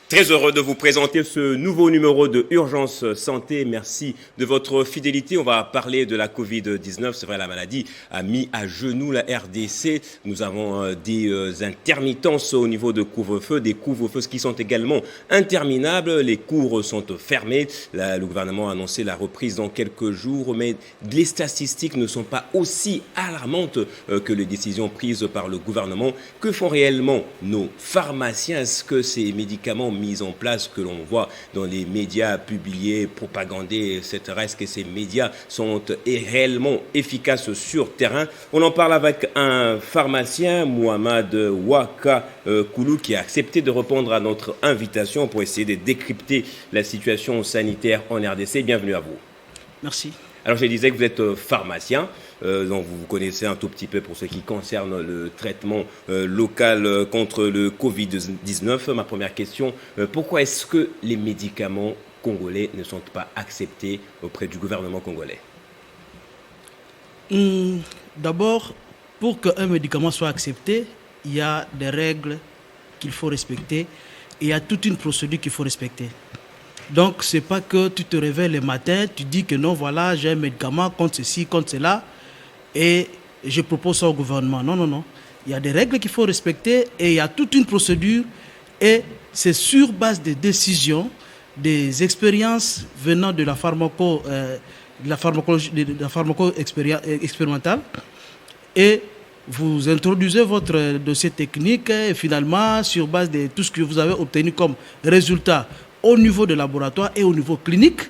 Très heureux de vous présenter ce nouveau numéro de Urgence Santé. Merci de votre fidélité. On va parler de la Covid-19. C'est vrai, la maladie a mis à genoux la RDC. Nous avons des intermittences au niveau de couvre-feu, des couvre-feux qui sont également interminables. Les cours sont fermés. Le gouvernement a annoncé la reprise dans quelques jours, mais les statistiques ne sont pas aussi alarmantes que les décisions prises par le gouvernement. Que font réellement nos pharmaciens? Est-ce que ces médicaments mis en place que l'on voit dans les médias publiés, propagandés, etc. Est-ce que ces médias sont réellement efficaces sur terrain? On en parle avec un pharmacien, Mohamed Waka Koulou, qui a accepté de répondre à notre invitation pour essayer de décrypter la situation sanitaire en RDC. Bienvenue à vous. Merci. Alors je disais que vous êtes pharmacien, donc vous connaissez un tout petit peu pour ce qui concerne le traitement local contre le Covid-19. Ma première question, pourquoi est-ce que les médicaments congolais ne sont pas acceptés auprès du gouvernement congolais? D'abord, pour qu'un médicament soit accepté, il y a des règles qu'il faut respecter et il y a toute une procédure qu'il faut respecter. Donc, ce n'est pas que tu te réveilles le matin, tu dis que non, voilà, j'ai un médicament contre ceci, contre cela, et je propose ça au gouvernement. Non, non, non. Il y a des règles qu'il faut respecter et il y a toute une procédure, et c'est sur base des décisions, des expériences venant de la pharmaco expérimentale, et vous introduisez votre dossier technique et finalement, sur base de tout ce que vous avez obtenu comme résultat au niveau de laboratoire et au niveau clinique,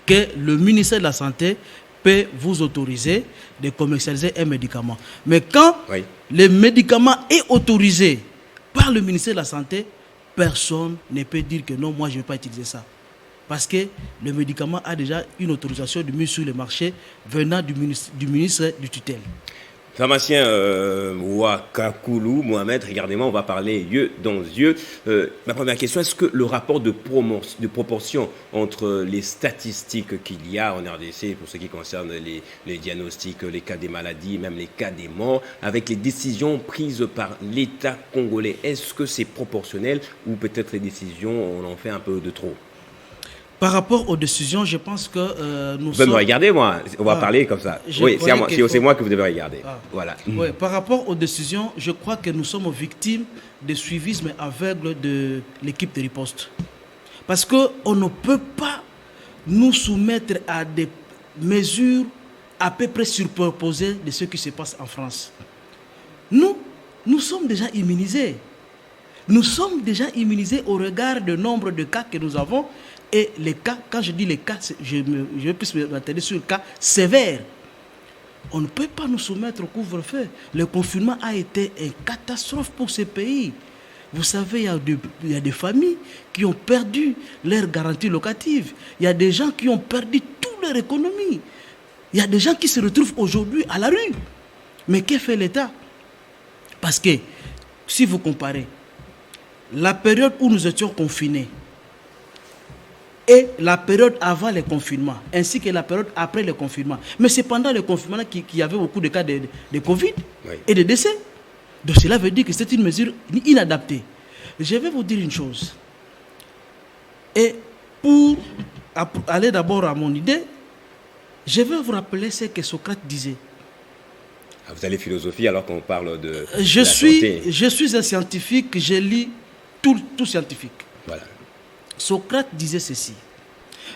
que le ministère de la Santé peut vous autoriser de commercialiser un médicament. Mais quand le médicament est autorisé par le ministère de la Santé, personne ne peut dire que non, moi je ne vais pas utiliser ça. Parce que le médicament a déjà une autorisation de mise sur le marché venant du ministre du tutelle. Pharmacien Waka Koulou, Mohamed, regardez-moi, on va parler yeux dans yeux. Ma première question, est-ce que le rapport de proportion entre les statistiques qu'il y a en RDC, pour ce qui concerne les diagnostics, les cas des maladies, même les cas des morts, avec les décisions prises par l'État congolais, est-ce que c'est proportionnel ou peut-être les décisions, on en fait un peu de trop? Par rapport aux décisions, je pense que nous sommes... Vous pouvez me regarder, moi. On va parler comme ça. Oui, c'est moi que vous devez regarder. Voilà. Oui, par rapport aux décisions, je crois que nous sommes victimes du suivisme aveugle de l'équipe de riposte. Parce qu'on ne peut pas nous soumettre à des mesures à peu près superposées de ce qui se passe en France. Nous sommes déjà immunisés. Nous sommes déjà immunisés au regard du nombre de cas que nous avons. Et les cas, quand je dis les cas, je peux m'attarder sur le cas sévère. On ne peut pas nous soumettre au couvre-feu. Le confinement a été une catastrophe pour ce pays. Vous savez, il y a des familles qui ont perdu leur garantie locative. Il y a des gens qui ont perdu toute leur économie. Il y a des gens qui se retrouvent aujourd'hui à la rue. Mais que fait l'État? Parce que, si vous comparez la période où nous étions confinés, et la période avant le confinement, ainsi que la période après le confinement. Mais c'est pendant le confinement qu'il y avait beaucoup de cas de Covid et de décès. Donc cela veut dire que c'est une mesure inadaptée. Je vais vous dire une chose. Et pour aller d'abord à mon idée, je vais vous rappeler ce que Socrate disait. Vous allez philosophie alors qu'on parle de je suis un scientifique, je lis tout scientifique. Voilà. Socrate disait ceci: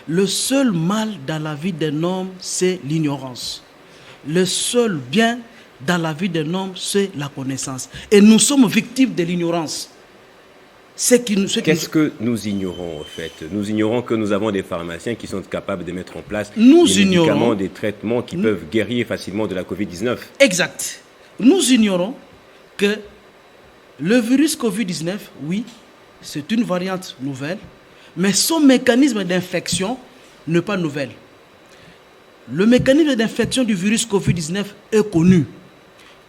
le seul mal dans la vie d'un homme, c'est l'ignorance. Le seul bien dans la vie d'un homme, c'est la connaissance. Et nous sommes victimes de l'ignorance. Qu'est-ce que nous ignorons en fait? Nous ignorons que nous avons des pharmaciens qui sont capables de mettre en place des médicaments, des traitements qui peuvent guérir facilement de la Covid-19. Exact. Nous ignorons que le virus Covid-19, oui, c'est une variante nouvelle, mais son mécanisme d'infection n'est pas nouvel. Le mécanisme d'infection du virus Covid-19 est connu.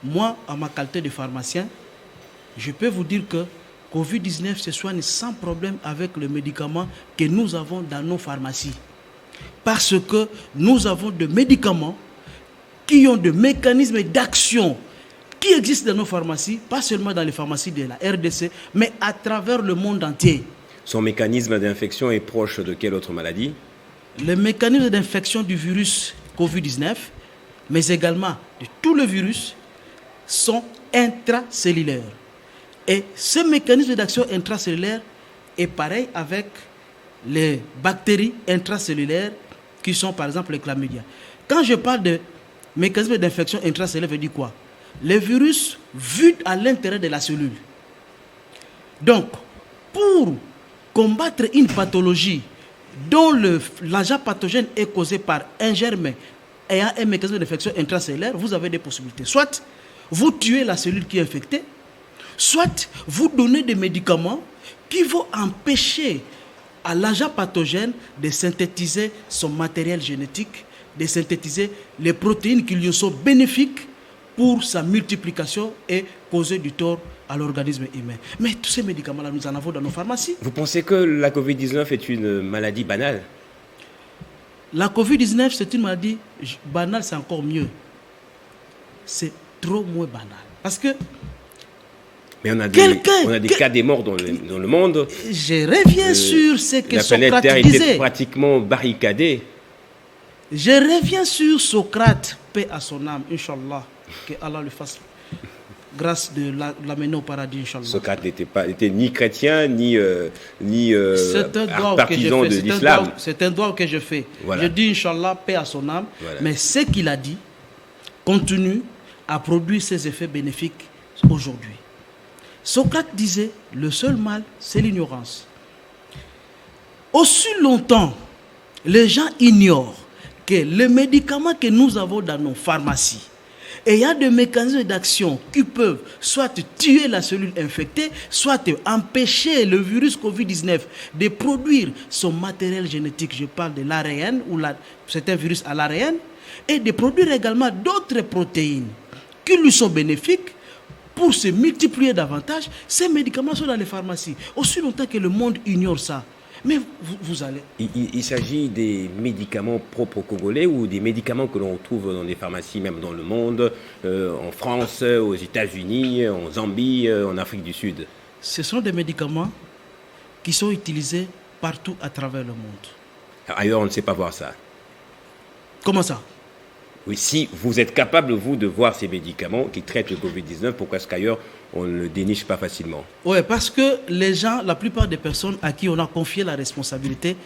Moi, à ma qualité de pharmacien, je peux vous dire que Covid-19 se soigne sans problème avec le médicament que nous avons dans nos pharmacies. Parce que nous avons des médicaments qui ont des mécanismes d'action qui existent dans nos pharmacies, pas seulement dans les pharmacies de la RDC, mais à travers le monde entier. Son mécanisme d'infection est proche de quelle autre maladie? Le mécanisme d'infection du virus Covid-19, mais également de tout le virus, sont intracellulaires. Et ce mécanisme d'action intracellulaire est pareil avec les bactéries intracellulaires qui sont par exemple les chlamydia. Quand je parle de mécanisme d'infection intracellulaire, veut dire quoi? Le virus vit à l'intérieur de la cellule. Donc, pour combattre une pathologie dont l'agent pathogène est causé par un germe ayant un mécanisme d'infection intracellulaire, vous avez des possibilités. Soit vous tuez la cellule qui est infectée, soit vous donnez des médicaments qui vont empêcher à l'agent pathogène de synthétiser son matériel génétique, de synthétiser les protéines qui lui sont bénéfiques pour sa multiplication et causer du tort à l'organisme humain. Mais tous ces médicaments-là, nous en avons dans nos pharmacies. Vous pensez que la Covid-19 est une maladie banale? La Covid-19, c'est une maladie banale, c'est encore mieux. C'est trop moins banal. Parce que mais on a des cas des morts dans le monde. Je reviens sur ce que Socrate disait. La planète Terre était pratiquement barricadée. Je reviens sur Socrate, paix à son âme, Inch'Allah, que Allah lui fasse grâce de l'amener au paradis, Inch'Allah. Socrate n'était ni chrétien, ni partisan de l'islam. C'est un droit que je fais. Voilà. Je dis Inch'Allah, paix à son âme, voilà. Mais ce qu'il a dit continue à produire ses effets bénéfiques aujourd'hui. Socrate disait, le seul mal, c'est l'ignorance. Aussi longtemps, les gens ignorent que les médicaments que nous avons dans nos pharmacies, et il y a des mécanismes d'action qui peuvent soit tuer la cellule infectée, soit empêcher le virus Covid-19 de produire son matériel génétique. Je parle de l'ARN, c'est un virus à l'ARN, et de produire également d'autres protéines qui lui sont bénéfiques pour se multiplier davantage. Ces médicaments sont dans les pharmacies. Aussi longtemps que le monde ignore ça. Mais vous allez... Il s'agit des médicaments propres aux Congolais ou des médicaments que l'on retrouve dans les pharmacies, même dans le monde, en France, aux États-Unis, en Zambie, en Afrique du Sud? Ce sont des médicaments qui sont utilisés partout à travers le monde. Ailleurs, on ne sait pas voir ça. Comment ça? Oui, si vous êtes capable, vous, de voir ces médicaments qui traitent le Covid-19, pourquoi est-ce qu'ailleurs, on ne le déniche pas facilement? Oui, parce que les gens, la plupart des personnes à qui on a confié la responsabilité,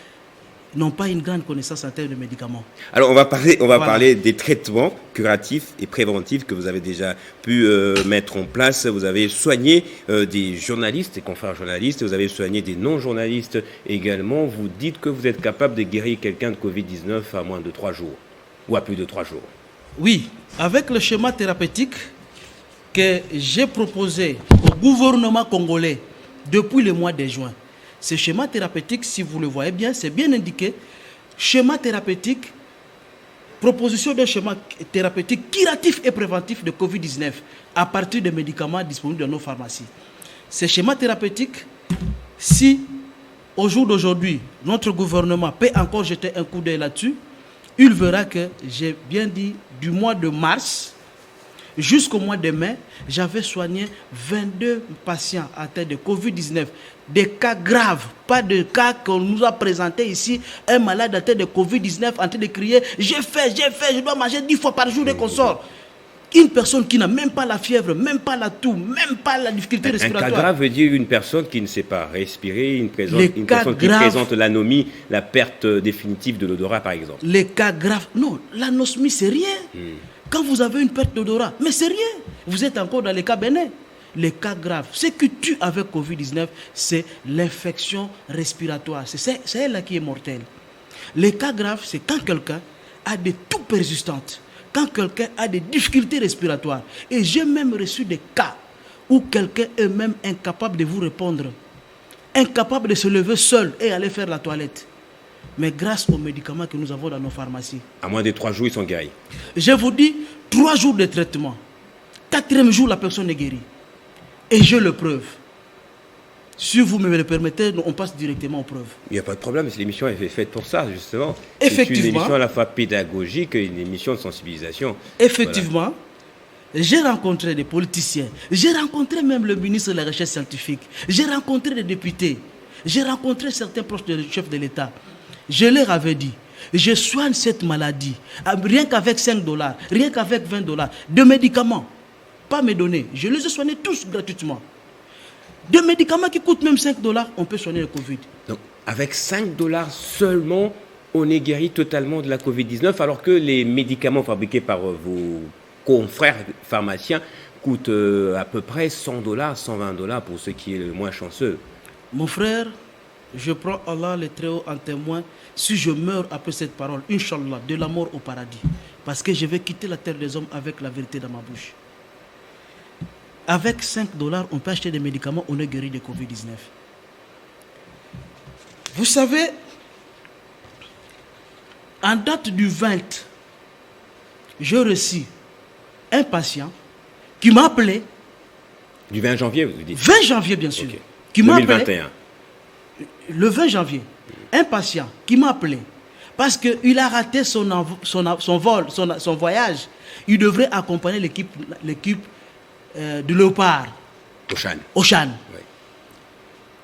n'ont pas une grande connaissance en termes de médicaments. Alors, on va parler des traitements curatifs et préventifs que vous avez déjà pu mettre en place. Vous avez soigné des journalistes, des confrères journalistes, vous avez soigné des non-journalistes également. Vous dites que vous êtes capable de guérir quelqu'un de Covid-19 à moins de 3 jours. Ou à plus de 3 jours. Oui, avec le schéma thérapeutique que j'ai proposé au gouvernement congolais depuis le mois de juin. Ce schéma thérapeutique, si vous le voyez bien, c'est bien indiqué. Schéma thérapeutique, proposition d'un schéma thérapeutique curatif et préventif de Covid-19 à partir des médicaments disponibles dans nos pharmacies. Ce schéma thérapeutique, si au jour d'aujourd'hui, notre gouvernement peut encore jeter un coup d'œil là-dessus, il verra que, j'ai bien dit, du mois de mars jusqu'au mois de mai, j'avais soigné 22 patients atteints de Covid-19. Des cas graves, pas de cas qu'on nous a présentés ici. Un malade atteint de Covid-19 en train de crier « J'ai fait, je dois manger 10 fois par jour et qu'on sort ». Une personne qui n'a même pas la fièvre, même pas la toux, même pas la difficulté respiratoire. Un cas grave veut dire une personne qui ne sait pas respirer, une personne qui présente l'anomie, la perte définitive de l'odorat par exemple. Les cas graves, non, l'anosmie c'est rien. Quand vous avez une perte d'odorat, mais c'est rien. Vous êtes encore dans les cas bénins. Les cas graves, ce que tue avec Covid-19, c'est l'infection respiratoire. C'est elle-là qui est mortelle. Les cas graves, c'est quand quelqu'un a des toux persistantes. Quand quelqu'un a des difficultés respiratoires. Et j'ai même reçu des cas où quelqu'un est même incapable de vous répondre. Incapable de se lever seul et aller faire la toilette. Mais grâce aux médicaments que nous avons dans nos pharmacies. À moins de 3 jours, ils sont guéris. Je vous dis, 3 jours de traitement. 4e jour, la personne est guérie. Et j'ai le preuve. Si vous me le permettez, on passe directement aux preuves. Il n'y a pas de problème, l'émission est faite pour ça, justement. Effectivement. C'est une émission à la fois pédagogique et une émission de sensibilisation. Effectivement. Voilà. J'ai rencontré des politiciens. J'ai rencontré même le ministre de la Recherche scientifique. J'ai rencontré des députés. J'ai rencontré certains proches du chef de l'État. Je leur avais dit, je soigne cette maladie, rien qu'avec 5 $, rien qu'avec 20 $, de médicaments, pas me donner. Je les ai soignés tous gratuitement. De médicaments qui coûtent même 5 $, on peut soigner le Covid. Donc, avec 5 $ seulement, on est guéri totalement de la Covid-19, alors que les médicaments fabriqués par vos confrères pharmaciens coûtent à peu près 100 $, 120 $ pour ceux qui est le moins chanceux. Mon frère, je prends Allah le Très-Haut en témoin. Si je meurs après cette parole, Inch'Allah, de la mort au paradis. Parce que je vais quitter la terre des hommes avec la vérité dans ma bouche. Avec 5 $, on peut acheter des médicaments, on est guéri de Covid-19. Vous savez, en date du 20, j'ai reçu un patient qui m'a appelé. Du 20 janvier, vous dites? 20 janvier, bien sûr. Okay. Qui m'a appelé. 2021. Le 20 janvier. Un patient qui m'a appelé parce qu'il a raté son vol, son voyage. Il devrait accompagner l'équipe de Léopard. Auchan. Oui.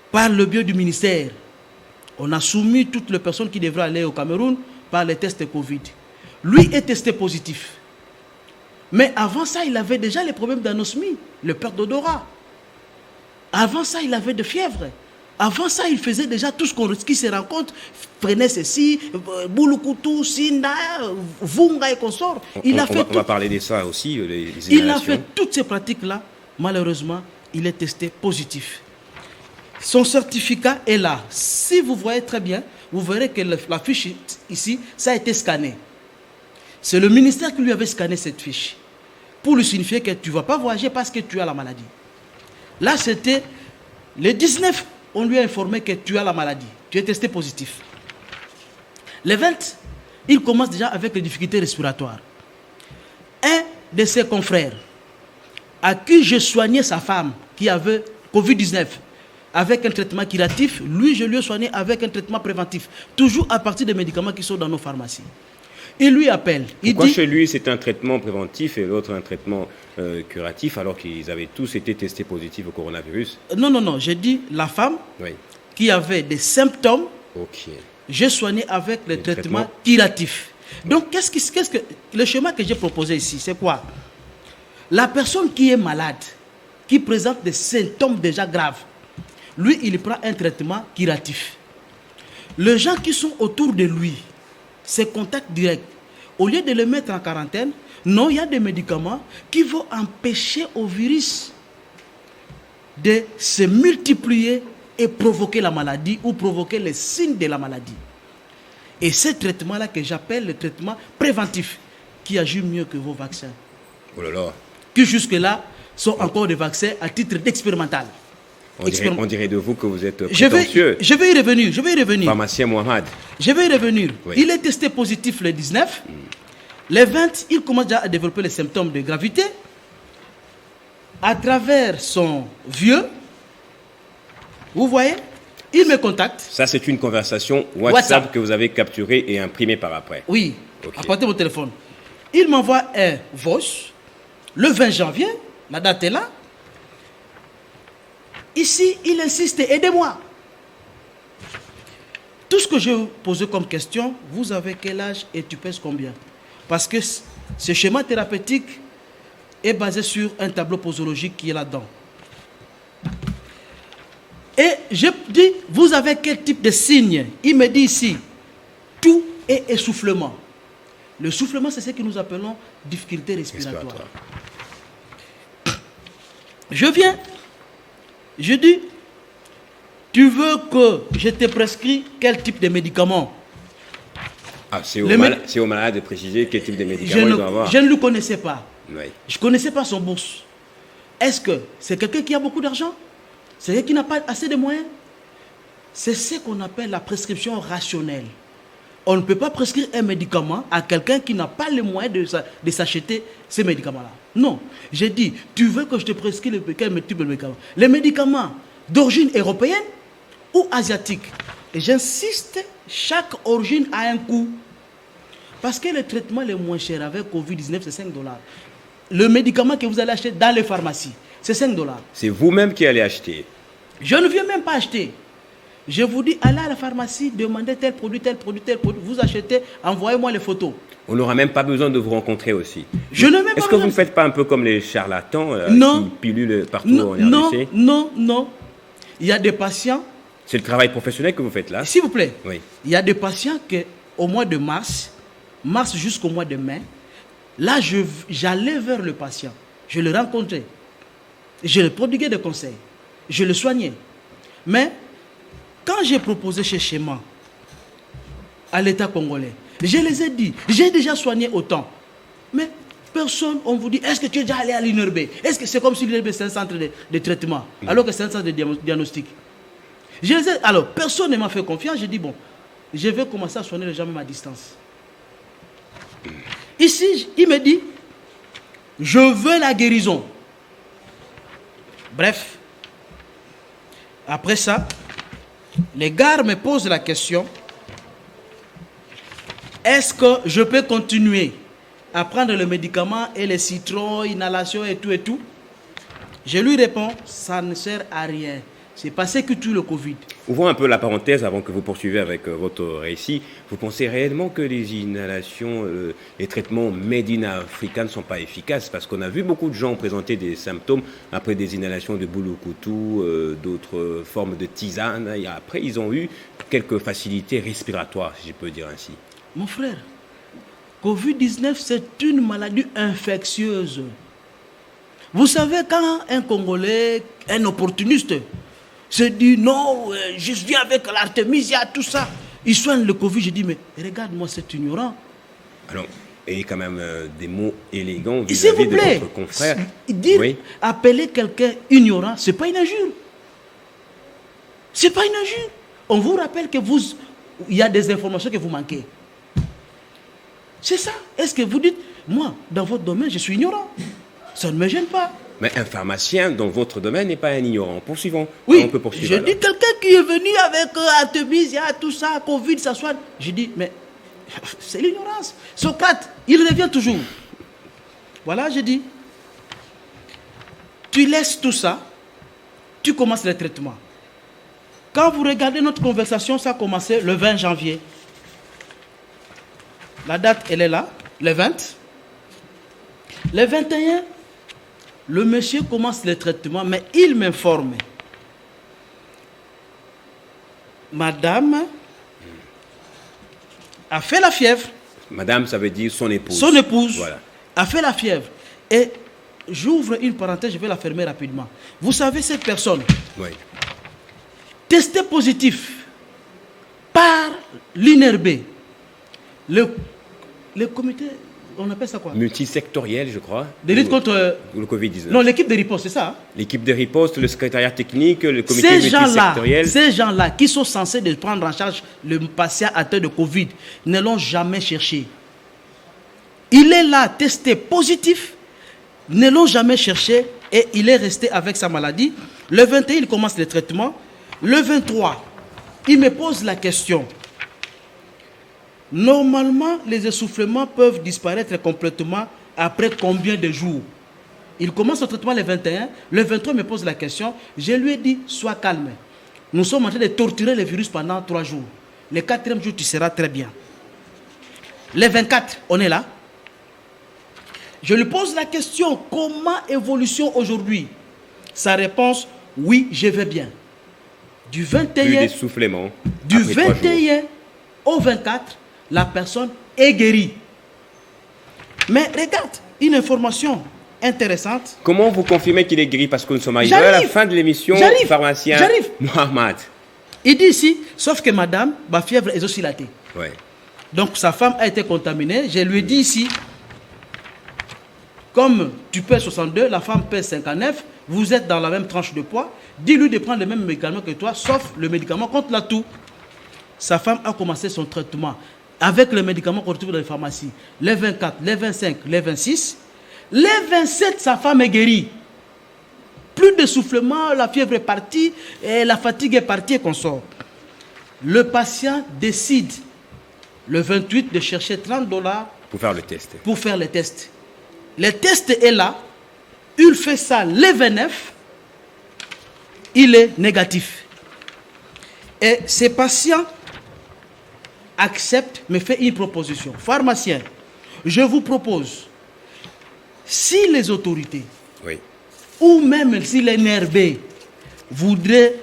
Par le biais du ministère, on a soumis toutes les personnes qui devraient aller au Cameroun par les tests Covid. Lui est testé positif. Mais avant ça, il avait déjà les problèmes d'anosmie, le perte d'odorat. Avant ça, il avait de fièvre. Avant ça, il faisait déjà tout ce qui se rencontre, prenait ceci, Boulukoutou, Sinda, Vunga et consorts. On va parler de ça aussi, les il a fait toutes ces pratiques-là. Malheureusement, il est testé positif. Son certificat est là. Si vous voyez très bien, vous verrez que la fiche ici, ça a été scanné. C'est le ministère qui lui avait scanné cette fiche pour lui signifier que tu ne vas pas voyager parce que tu as la maladie. Là, c'était le 19, on lui a informé que tu as la maladie. Tu es testé positif. Le 20, il commence déjà avec les difficultés respiratoires. Un de ses confrères, à qui je soignais sa femme, qui avait Covid-19, avec un traitement curatif, lui, je lui ai soigné avec un traitement préventif, toujours à partir des médicaments qui sont dans nos pharmacies. Il lui appelle. Pourquoi chez lui, c'est un traitement préventif et l'autre un traitement curatif, alors qu'ils avaient tous été testés positifs au coronavirus? Non. J'ai dit la femme qui avait des symptômes, j'ai soigné avec le traitement curatif. Donc, qu'est-ce que le schéma que j'ai proposé ici, c'est quoi? La personne qui est malade, qui présente des symptômes déjà graves, lui, il prend un traitement curatif. Les gens qui sont autour de lui, ses contacts directs, au lieu de le mettre en quarantaine, non, il y a des médicaments qui vont empêcher au virus de se multiplier et provoquer la maladie ou provoquer les signes de la maladie. Et ce traitement-là que j'appelle le traitement préventif, qui agit mieux que vos vaccins. Oh là là. Qui jusque-là sont encore des vaccins à titre d'expérimental. On dirait de vous que vous êtes prétentieux. Je vais y revenir. Pharmacien Mohamed. Je vais y revenir. Oui. Il est testé positif le 19. Le 20, il commence déjà à développer les symptômes de gravité. À travers son vieux, vous voyez, il me contacte. Ça, c'est une conversation WhatsApp que vous avez capturée et imprimée par après. Oui, apportez votre téléphone. Il m'envoie un voice le 20 janvier, la date est là. Ici, il insiste, aidez-moi. Tout ce que je vous pose comme question, vous avez quel âge et tu pèses combien? Parce que ce schéma thérapeutique est basé sur un tableau posologique qui est là-dedans. Et je dis, vous avez quel type de signe? Il me dit ici, tout est essoufflement. Le soufflement, c'est ce que nous appelons difficulté respiratoire. Je viens. Je dis, tu veux que je te prescris quel type de médicament? C'est au malade de préciser quel type de médicament il doit avoir. Je ne le connaissais pas. Oui. Je ne connaissais pas son bourse. Est-ce que c'est quelqu'un qui a beaucoup d'argent? C'est quelqu'un qui n'a pas assez de moyens? C'est ce qu'on appelle la prescription rationnelle. On ne peut pas prescrire un médicament à quelqu'un qui n'a pas les moyens de s'acheter ces médicaments-là. Non. J'ai dit, tu veux que je te prescris quel type de médicament? Les médicaments d'origine européenne ou asiatique? Et j'insiste, chaque origine a un coût. Parce que le traitement le moins cher avec Covid-19, c'est 5 $. Le médicament que vous allez acheter dans les pharmacies, c'est 5 $. C'est vous-même qui allez acheter. Je ne viens même pas acheter. Je vous dis, allez à la pharmacie, demandez tel produit, tel produit, tel produit. Vous achetez, envoyez-moi les photos. On n'aura même pas besoin de vous rencontrer aussi. Je n'ai même pas Est-ce que vous ne faites pas un peu comme les charlatans non, qui pilulent partout non, en RDC? non. Il y a des patients. C'est le travail professionnel que vous faites là? S'il vous plaît. Oui. Il y a des patients qu'au mois de mars jusqu'au mois de mai, là, j'allais vers le patient. Je le rencontrais. Je le prodiguais des conseils. Je le soignais. Mais quand j'ai proposé chez Schéma à l'État congolais, je les ai dit, j'ai déjà soigné autant. Mais personne, on vous dit, est-ce que tu es déjà allé à l'INRB? Est-ce que c'est comme si l'INRB c'est un centre de traitement, alors que c'est un centre de diagnostic? Alors, personne ne m'a fait confiance. J'ai dit, bon, je vais commencer à soigner les gens même à distance. Ici, il me dit, je veux la guérison. Bref, après ça, les gars me posent la question, est-ce que je peux continuer à prendre le médicament et les citrons, inhalation et tout? Je lui réponds, ça ne sert à rien. C'est passé que tout le Covid. Ouvrons un peu la parenthèse avant que vous poursuivez avec votre récit. Vous pensez réellement que les inhalations, les traitements made in Africa ne sont pas efficaces? Parce qu'on a vu beaucoup de gens présenter des symptômes après des inhalations de boulou-coutou, d'autres formes de tisane. Et après, ils ont eu quelques facilités respiratoires, si je peux dire ainsi. Mon frère, Covid-19, c'est une maladie infectieuse. Vous savez, quand un Congolais, un opportuniste, se dit non, je viens avec l'artémisia, tout ça, il soigne le Covid, je dis, mais regarde-moi cet ignorant. Alors, ayez quand même des mots élégants S'il vous vis-à-vis de plaît, votre confrère. Dire, oui. Appeler quelqu'un ignorant, ce n'est pas une injure. Ce n'est pas une injure. On vous rappelle que il y a des informations que vous manquez. C'est ça. Est-ce que vous dites, moi, dans votre domaine, je suis ignorant? Ça ne me gêne pas. Mais un pharmacien dans votre domaine n'est pas un ignorant. Poursuivons. Oui, on peut poursuivre, je alors. dis quelqu'un qui est venu avec artémisia, tout ça, Covid, ça soigne. Je dis, mais c'est l'ignorance. Socrate, il revient toujours. Voilà, je dis, tu laisses tout ça, tu commences le traitement. Quand vous regardez notre conversation, ça a commencé le 20 janvier. La date, elle est là, le 20. Le 21, le monsieur commence le traitement, mais il m'informe. Madame a fait la fièvre. Madame, ça veut dire son épouse. Son épouse voilà. a fait la fièvre. Et j'ouvre une parenthèse, je vais la fermer rapidement. Vous savez, cette personne, Oui. testée positif par l'INRB, le comité, on appelle ça quoi? Multisectoriel, je crois. De lutte contre... le Covid-19. Non, l'équipe de riposte, c'est ça, hein? L'équipe de riposte, le secrétariat technique, le comité multisectoriel. Ces gens-là qui sont censés de prendre en charge le patient atteint de Covid ne l'ont jamais cherché. Il est là, testé positif, ne l'ont jamais cherché et il est resté avec sa maladie. Le 21, il commence le traitement. Le 23, il me pose la question. Normalement, les essoufflements peuvent disparaître complètement après combien de jours? Il commence le traitement le 21. Le 23 me pose la question. Je lui ai dit, sois calme. Nous sommes en train de torturer le virus pendant 3 jours. Le 4e jour, tu seras très bien. Le 24, on est là. Je lui pose la question, comment évolution aujourd'hui? Sa réponse, oui, je vais bien. Du 21, Plus d'essoufflement. du après 3 jours. 21 au 24, la personne est guérie. Mais regarde, une information intéressante. Comment vous confirmez qu'il est guéri? Parce que nous sommes arrivés à la fin de l'émission. Pharmacien Mohamed. Il dit ici, sauf que madame, ma fièvre est oscillatée. Ouais. Donc sa femme a été contaminée. Je lui ai dit ici, comme tu pèses 62, la femme pèse 59, vous êtes dans la même tranche de poids, dis-lui de prendre le même médicament que toi, sauf le médicament contre la toux. Sa femme a commencé son traitement avec le médicament qu'on retrouve dans les pharmacies. Les 24, les 25, les 26. Les 27, sa femme est guérie. Plus d'essoufflement, la fièvre est partie, et la fatigue est partie et qu'on sort. Le patient décide, le 28, de chercher $30 pour faire le test. Pour faire le test. Le test est là. Il fait ça le 29. Il est négatif. Et ces patients acceptent, me fait une proposition. Pharmacien, je vous propose, si les autorités, ou même si l'NRB voudrait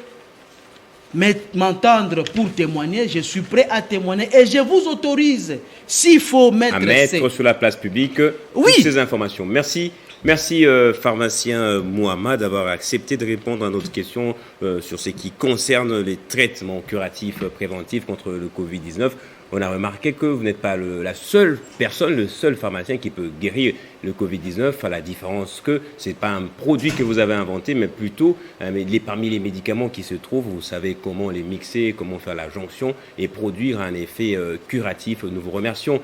m'entendre pour témoigner, je suis prêt à témoigner et je vous autorise, s'il faut mettre sur la place publique toutes ces informations. Merci. Merci, pharmacien Mohamed, d'avoir accepté de répondre à notre question sur ce qui concerne les traitements curatifs préventifs contre le Covid-19. On a remarqué que vous n'êtes pas la seule personne, le seul pharmacien qui peut guérir le Covid-19, à la différence que ce n'est pas un produit que vous avez inventé, mais plutôt parmi les médicaments qui se trouvent, vous savez comment les mixer, comment faire la jonction et produire un effet curatif. Nous vous remercions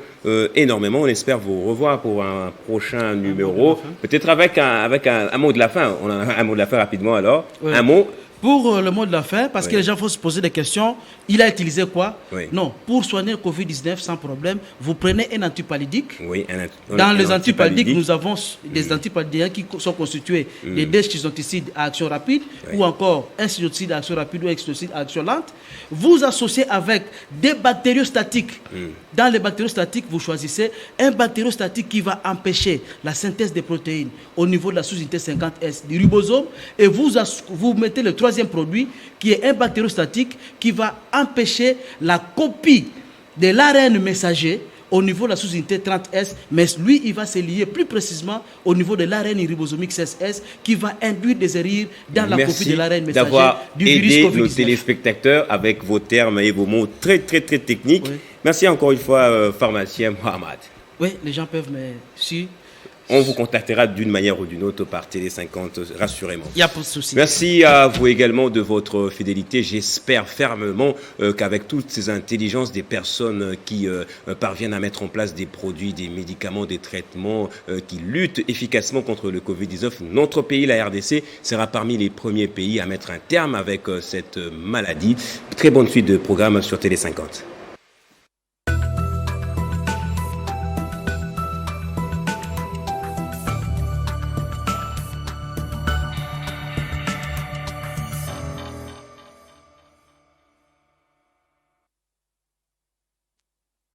énormément. On espère vous revoir pour un prochain numéro. Peut-être avec un mot de la fin. On a un mot de la fin rapidement alors. Oui. Un mot. Pour le mot de la fin, parce que les gens vont se poser des questions, il a utilisé quoi? Non, pour soigner le Covid-19 sans problème, vous prenez un antipallidique. Dans les antipallidiques, nous avons des antipallidiques qui sont constitués des deschizoticides à action rapide, ou encore un cytocide à action rapide ou un cytocide à action lente. Vous associez avec des bactériostatiques. Dans les bactériostatiques, vous choisissez un bactériostatique qui va empêcher la synthèse des protéines au niveau de la sous-unité 50S du ribosome, et vous mettez le troisième produit qui est un bactériostatique qui va empêcher la copie de l'ARN messager au niveau de la sous-unité 30S, mais lui, il va se lier plus précisément au niveau de l'ARN ribosomique 16S qui va induire des erreurs dans la copie de l'ARN messager du virus Covid-19. Merci d'avoir aidé nos téléspectateurs avec vos termes et vos mots très, très, très techniques. Merci encore une fois, pharmacien Mohamed. Oui, les gens peuvent me suivre. On vous contactera d'une manière ou d'une autre par Télé 50, rassurément. Il n'y a pas de souci. Merci à vous également de votre fidélité. J'espère fermement qu'avec toutes ces intelligences des personnes qui parviennent à mettre en place des produits, des médicaments, des traitements qui luttent efficacement contre le Covid-19, notre pays, la RDC, sera parmi les premiers pays à mettre un terme avec cette maladie. Très bonne suite de programme sur Télé 50.